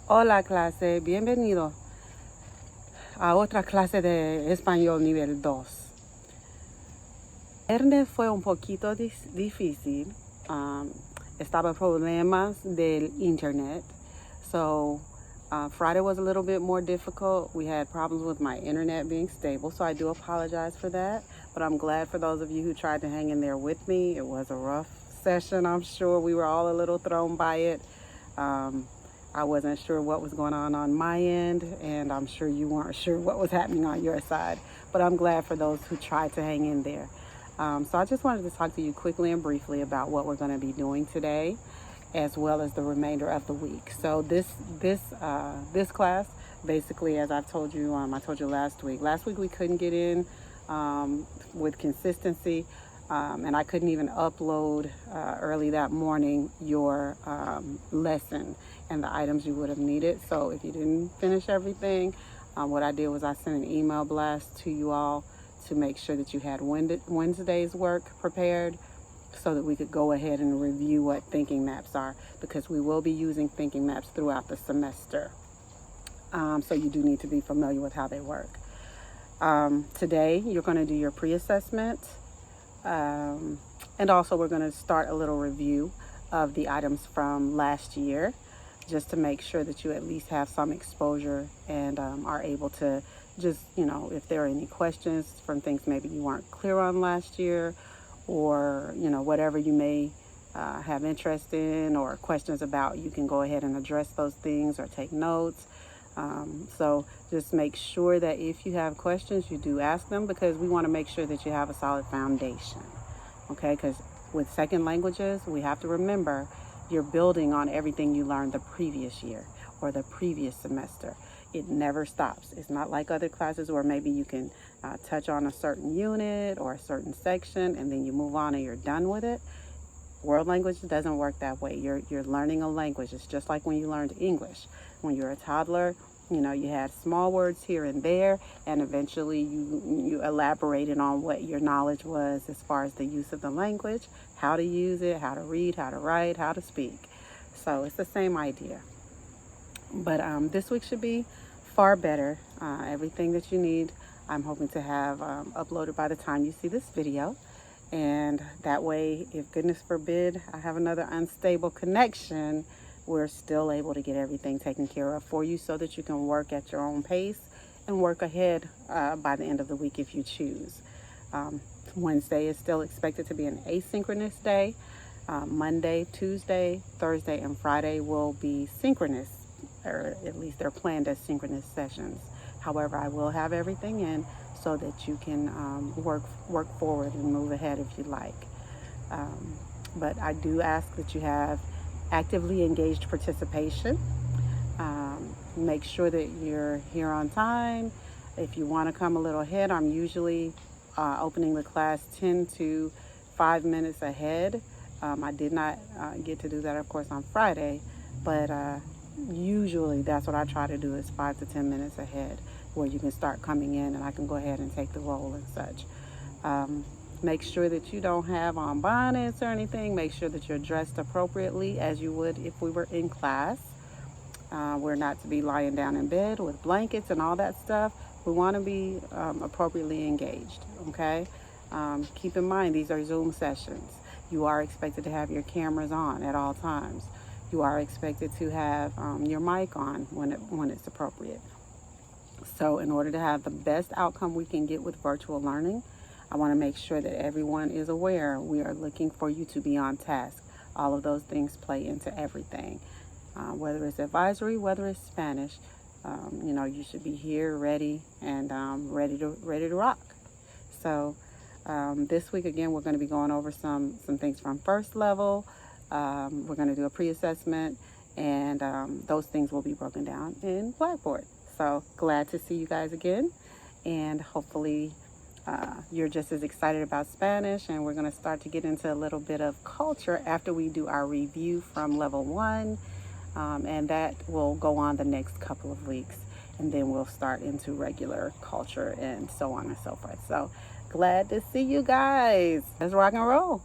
Hola clase, bienvenido a otra clase de español nivel 2. Viernes fue un poquito difícil. Estaba problemas del internet. So Friday was a little bit more difficult. We had problems with my internet being stable, so I do apologize for that. But I'm glad for those of you who tried to hang in there with me. It was a rough session, I'm sure. We were all a little thrown by it. I wasn't sure what was going on my end, and I'm sure you weren't sure what was happening on your side. But I'm glad for those who tried to hang in there. So I just wanted to talk to you quickly and briefly about what we're going to be doing today, as well as the remainder of the week. So this class, basically, as I've told you, I told you last week. Last week we couldn't get in with consistency. And I couldn't even upload early that morning your lesson and the items you would have needed. So if you didn't finish everything, what I did was I sent an email blast to you all to make sure that you had Wednesday's work prepared so that we could go ahead and review what thinking maps are, because we will be using thinking maps throughout the semester. So you do need to be familiar with how they work. Today, you're going to do your pre-assessment. And also we're going to start a little review of the items from last year, just to make sure that you at least have some exposure and are able to just, if there are any questions from things maybe you weren't clear on last year, or, whatever you may have interest in or questions about, you can go ahead and address those things or take notes. So just make sure that if you have questions, you do ask them, because we want to make sure that you have a solid foundation. Okay, because with second languages, we have to remember you're building on everything you learned the previous year or the previous semester. It never stops. It's not like other classes where maybe you can touch on a certain unit or a certain section and then you move on and you're done with it. World language doesn't work that way. You're learning a language. It's just like when you learned English. When you're a toddler, you had small words here and there, and eventually you elaborated on what your knowledge was as far as the use of the language, how to use it, how to read, how to write, how to speak. So it's the same idea. But this week should be far better. Everything that you need, I'm hoping to have uploaded by the time you see this video. And that way, if goodness forbid I have another unstable connection, we're still able to get everything taken care of for you so that you can work at your own pace and work ahead by the end of the week if you choose. Wednesday is still expected to be an asynchronous day. Monday, Tuesday, Thursday, and Friday will be synchronous, or at least they're planned as synchronous sessions. However, I will have everything in so that you can work forward and move ahead if you like. But I do ask that you have actively engaged participation. Make sure that you're here on time. If you want to come a little ahead, I'm usually opening the class 10 to 5 minutes ahead. I did not get to do that, of course, on Friday, but usually that's what I try to do, is 5 to 10 minutes ahead, where you can start coming in and I can go ahead and take the roll and such. Make sure that you don't have on bonnets or anything. Make sure that you're dressed appropriately as you would if we were in class. We're not to be lying down in bed with blankets and all that stuff. We want to be appropriately engaged, okay? Keep in mind, these are Zoom sessions. You are expected to have your cameras on at all times. You are expected to have your mic on when it's appropriate. So in order to have the best outcome we can get with virtual learning, I want to make sure that everyone is aware we are looking for you to be on task. All of those things play into everything. Whether it's advisory, whether it's Spanish, you should be here ready and ready to rock. So this week, again, we're going to be going over some things from first level. We're going to do a pre-assessment, and those things will be broken down in Blackboard. So glad to see you guys again, and hopefully you're just as excited about Spanish, and we're going to start to get into a little bit of culture after we do our review from level 1, and that will go on the next couple of weeks, and then we'll start into regular culture and so on and so forth. So glad to see you guys. Let's rock and roll.